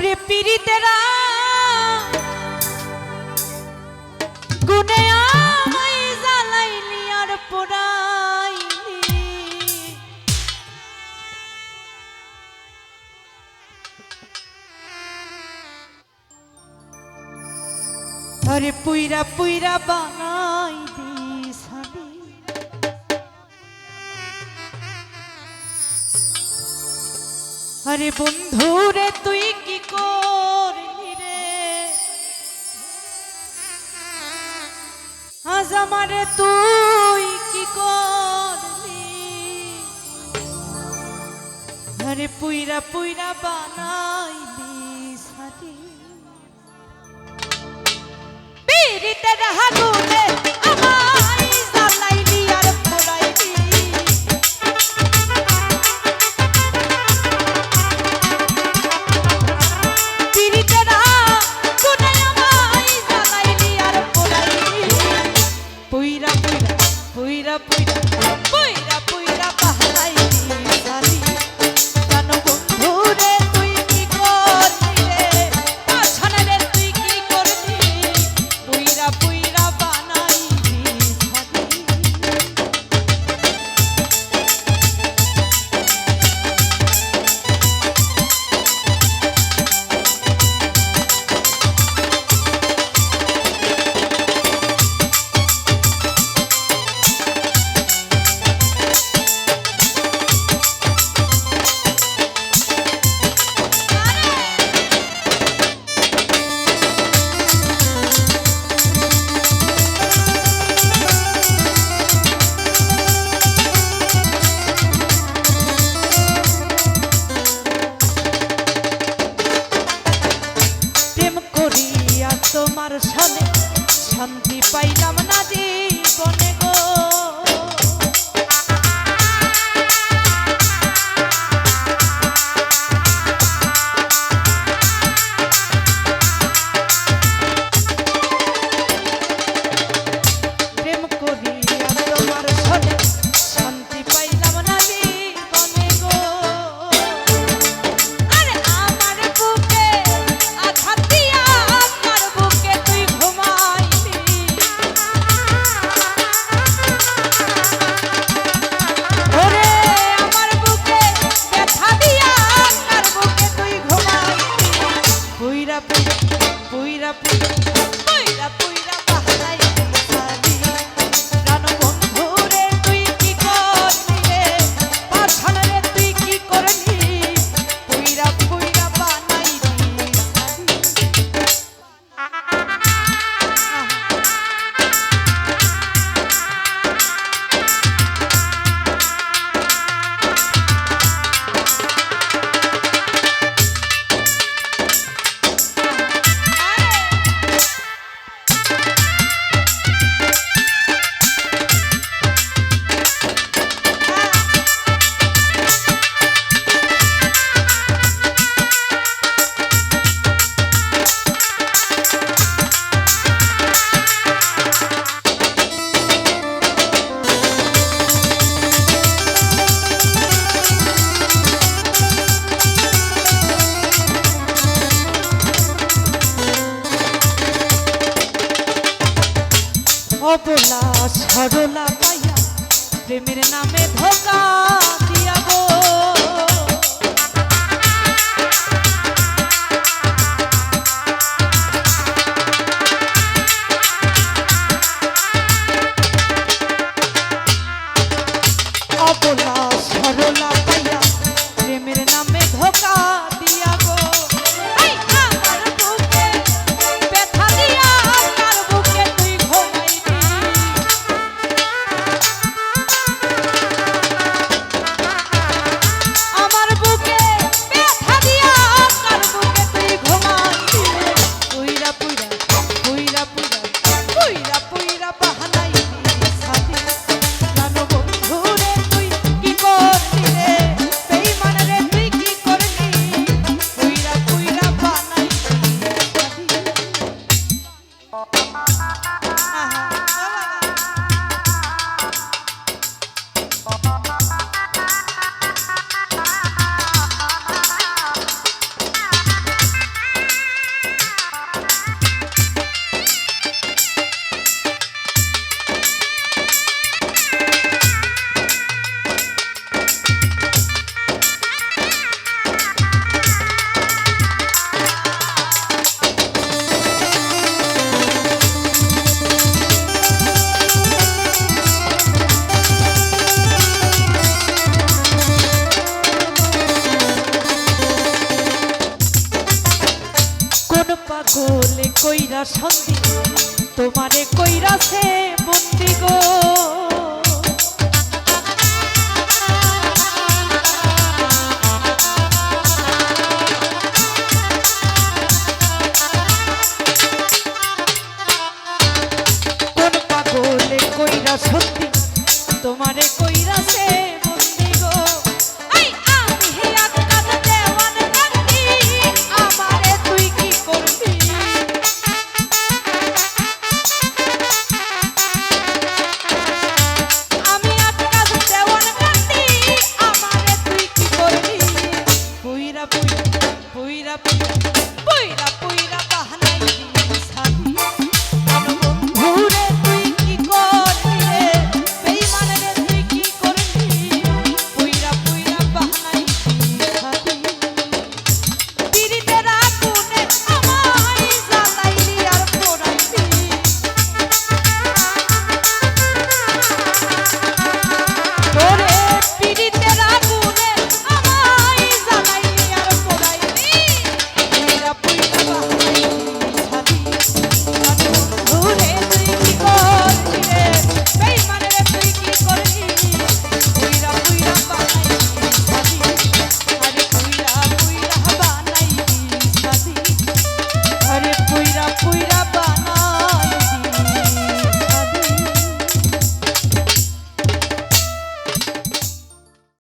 ওরে পীড়িতেরা গুনে আমায় জ্বালাইলি আর পোড়াইলি, আরে পুইরা পুইরা বানাই দিছালি। আরে বন্ধু রে তুই কি করলি রে, আজ আমারে তুই কি করলি। আরে পুইরা পুইরা বানাইলি সাথী পীড়িতের আগুনে আমায় জ্বালাইলি আর পোড়াইলি। পীড়িতের আগুনে আমায় জ্বালাইলি আর পোড়াইলি। পুইরা পুইরা পুইরা পুইরা পুইরা পুইরা বাহাইলি জানি। জানো বন্ধু রে তুই কি করলি রে, পাছানা রে তুই কি করলি। পুইরা পুইরা বানাইলি জানি। তোমার সামনে শান্তি পাইলাম না জীবনে গো। প্রেম করিয়া তোমার সামনে শান্তি পাইলাম না জীবনে গো। আরে আমার বুকে আঘাত দিয়া আমার বুকে তুই ঘুমাইলি। ওরে আমার বুকে ব্যথা দিয়া আমার বুকে তুই ঘুমাইলি। পুইরা পুইরা পুইরা পুইরা পুইরা বাহাইলি সারি। জানো বন্ধু রে তুই কি করলি রে, পাছানা রে তুই কি করলি। পুইরা পুইরা বানাইলি অবলা সরলা পাইয়া প্রেমের নামে ধোকা দিয়া গো। অবলা সরলা পাইয়া প্রেমের নামে ধোকা দিয়া গো। এই আমার বুকে ব্যথা দিয়া আমার বুকে তুই ঘুমাইলি। আমার বুকে ব্যথা দিয়া আমার বুকে তুই ঘুমাইলি। পুইরা পুইরা পুইরা পুইরা পুইরা পুইরা বাহানাইলি সাথী। জানো বন্ধু রে তুই কি কইরা শান্তি তোমারে কইরাছে বন্দি গো কোন পাগলে কইরা শান্তি তোমারে কইরাছে